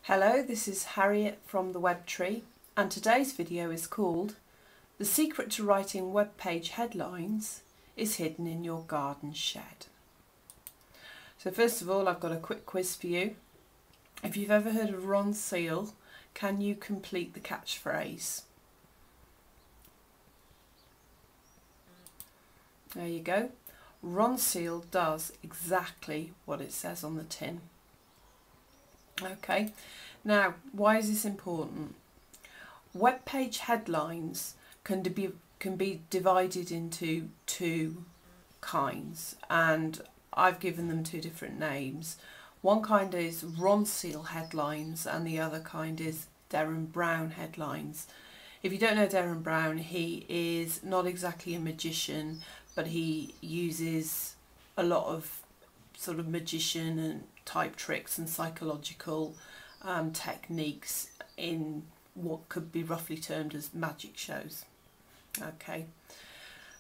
Hello, this is Harriet from the Web Tree, and today's video is called The Secret to Writing Web Page Headlines is Hidden in Your Garden Shed. So first of all, I've got a quick quiz for you. If you've ever heard of Ron Seal, can you complete the catchphrase? There you go. Ron Seal does exactly what it says on the tin. Okay, now why is this important? Web page headlines can be divided into two kinds, and I've given them two different names. One kind is Ron Seal headlines and the other kind is Derren Brown headlines. If you don't know Derren Brown, he is not exactly a magician, but he uses a lot of sort of magician and type tricks and psychological techniques in what could be roughly termed as magic shows. Okay,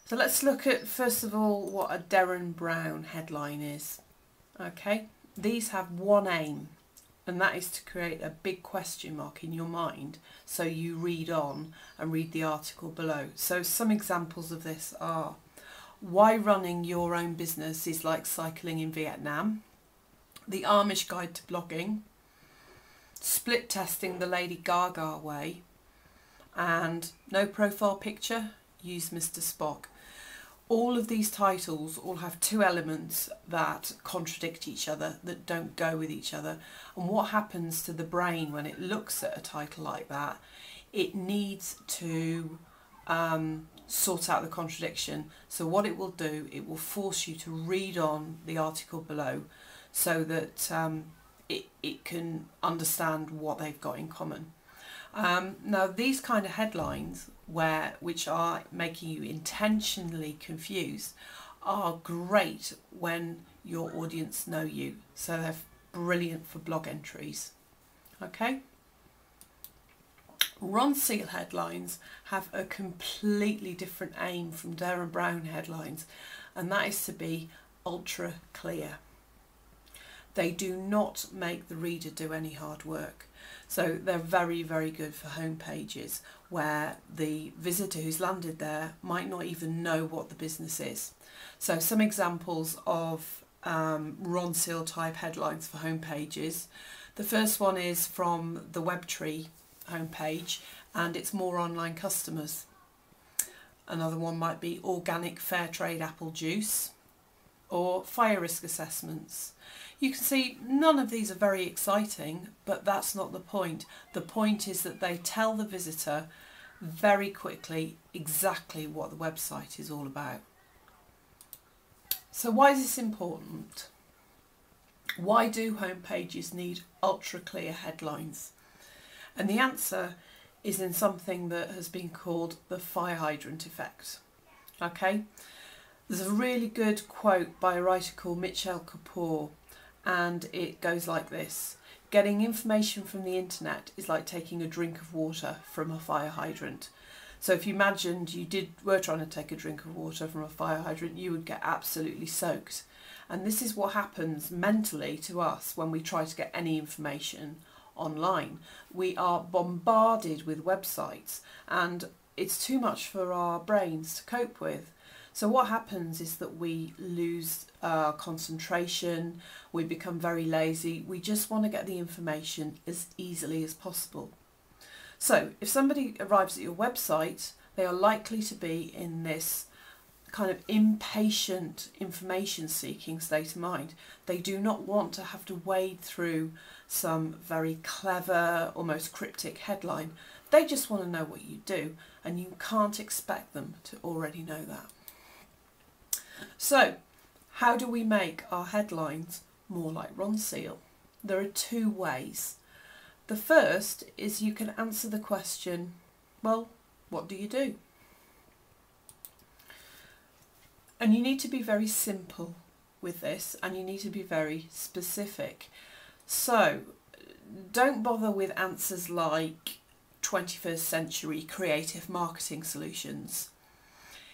so let's look at first of all what a Derren Brown headline is. Okay, these have one aim, and that is to create a big question mark in your mind so you read on and read the article below. So some examples of this are: why running your own business is like cycling in Vietnam, the Amish guide to blogging, split testing the Lady Gaga way, and no profile picture, use Mr. Spock. All of these titles all have two elements that contradict each other, that don't go with each other. And what happens to the brain when it looks at a title like that? It needs to sort out the contradiction. So what it will do, it will force you to read on the article below so that it can understand what they've got in common. Now these kind of headlines which are making you intentionally confused are great when your audience know you, so they're brilliant for blog entries. Okay. Ron Seal headlines have a completely different aim from Derren Brown headlines, and that is to be ultra clear. They do not make the reader do any hard work. So they're very, very good for home pages where the visitor who's landed there might not even know what the business is. So some examples of Ron Seal type headlines for home pages. The first one is from the Web Tree homepage, and it's more online customers. Another one might be organic fair trade apple juice or fire risk assessments. You can see none of these are very exciting, but that's not the point. The point is that they tell the visitor very quickly exactly what the website is all about. So why is this important? Why do home pages need ultra clear headlines? And the answer is in something that has been called the fire hydrant effect. Okay, there's a really good quote by a writer called Mitchell Kapoor, and it goes like this: getting information from the internet is like taking a drink of water from a fire hydrant. So if you imagined you were trying to take a drink of water from a fire hydrant, you would get absolutely soaked. And this is what happens mentally to us when we try to get any information online. We are bombarded with websites and it's too much for our brains to cope with. So what happens is that we lose concentration, we become very lazy, we just want to get the information as easily as possible. So if somebody arrives at your website, they are likely to be in this kind of impatient information seeking state of mind. They do not want to have to wade through some very clever, almost cryptic headline. They just want to know what you do, and you can't expect them to already know that. So how do we make our headlines more like Ron Seal? There are two ways. The first is you can answer the question, well, what do you do? And you need to be very simple with this, and you need to be very specific. So don't bother with answers like 21st century creative marketing solutions.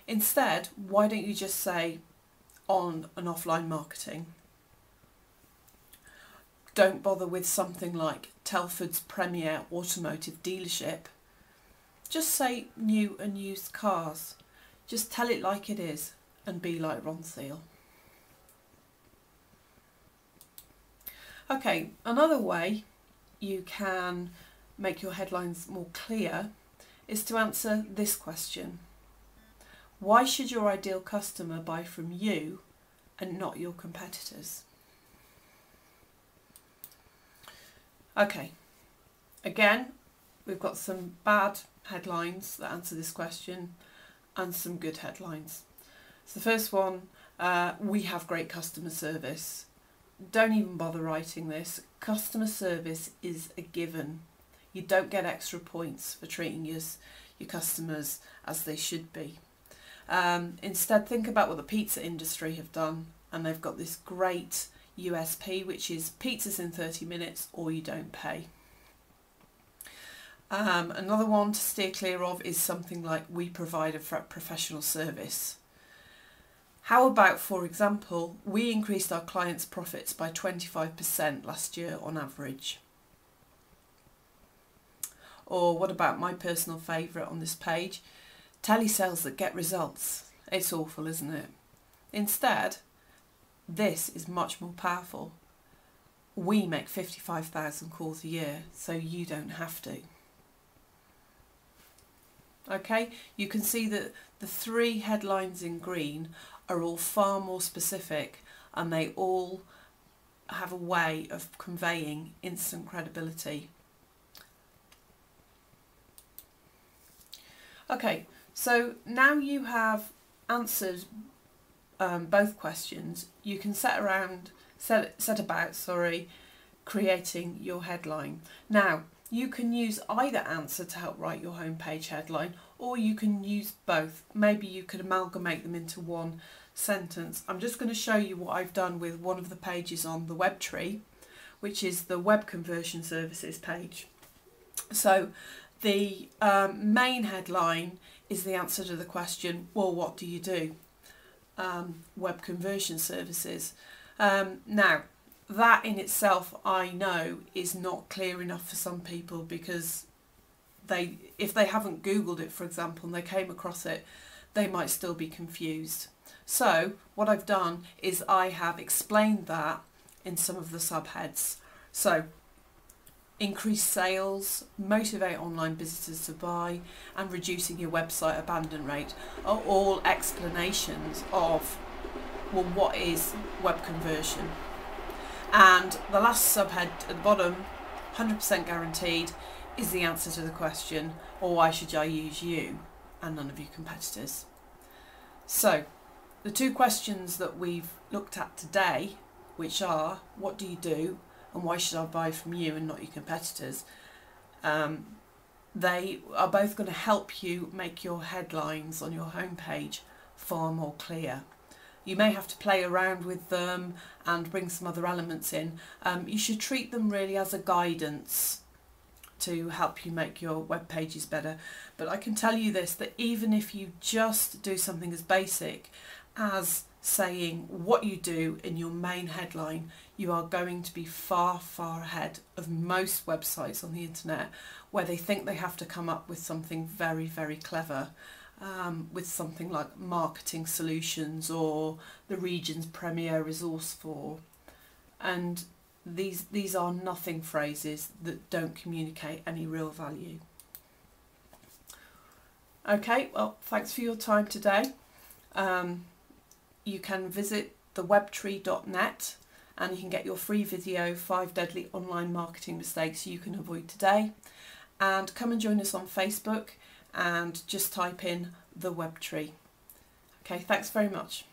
Instead, why don't you just say on and offline marketing? don't bother with something like Telford's premier automotive dealership. Just say new and used cars. Just tell it like it is and be like Ron Thiel. Okay, another way you can make your headlines more clear is to answer this question. Why should your ideal customer buy from you and not your competitors? Okay, again, we've got some bad headlines that answer this question and some good headlines. So the first one, we have great customer service. Don't even bother writing this. Customer service is a given. You don't get extra points for treating your customers as they should be. Instead, think about what the pizza industry have done, and they've got this great USP, which is pizzas in 30 minutes or you don't pay. Another one to steer clear of is something like we provide a professional service. How about, for example, we increased our clients' profits by 25% last year on average? Or what about my personal favourite on this page, telesales that get results? It's awful, isn't it? Instead, this is much more powerful. We make 55,000 calls a year, so you don't have to. Okay, you can see that the three headlines in green are all far more specific, and they all have a way of conveying instant credibility. Okay, so now you have answered both questions, you can set about creating your headline. Now, you can use either answer to help write your homepage headline, or you can use both. Maybe you could amalgamate them into one sentence. I'm just going to show you what I've done with one of the pages on the web tree, which is the web conversion services page. So the main headline is the answer to the question, well, what do you do? Web conversion services. Now, that in itself, I know, is not clear enough for some people, because if they haven't Googled it, for example, and they came across it, they might still be confused. So what I've done is I have explained that in some of the subheads. So increase sales, motivate online visitors to buy, and reducing your website abandon rate are all explanations of, well, what is web conversion? And the last subhead at the bottom, 100% guaranteed, is the answer to the question, or why should I use you and none of your competitors? So the two questions that we've looked at today, which are what do you do and why should I buy from you and not your competitors, they are both going to help you make your headlines on your homepage far more clear. You may have to play around with them and bring some other elements in. You should treat them really as a guidance to help you make your web pages better. But I can tell you this, that even if you just do something as basic as saying what you do in your main headline, you are going to be far, far ahead of most websites on the internet, where they think they have to come up with something very, very clever. With something like marketing solutions or the region's premier resource for, and these are nothing phrases that don't communicate any real value. Okay, well, thanks for your time today. You can visit thewebtree.net and you can get your free video, 5 Deadly Online Marketing Mistakes You Can Avoid Today, and come and join us on Facebook and just type in the web tree. Okay, thanks very much.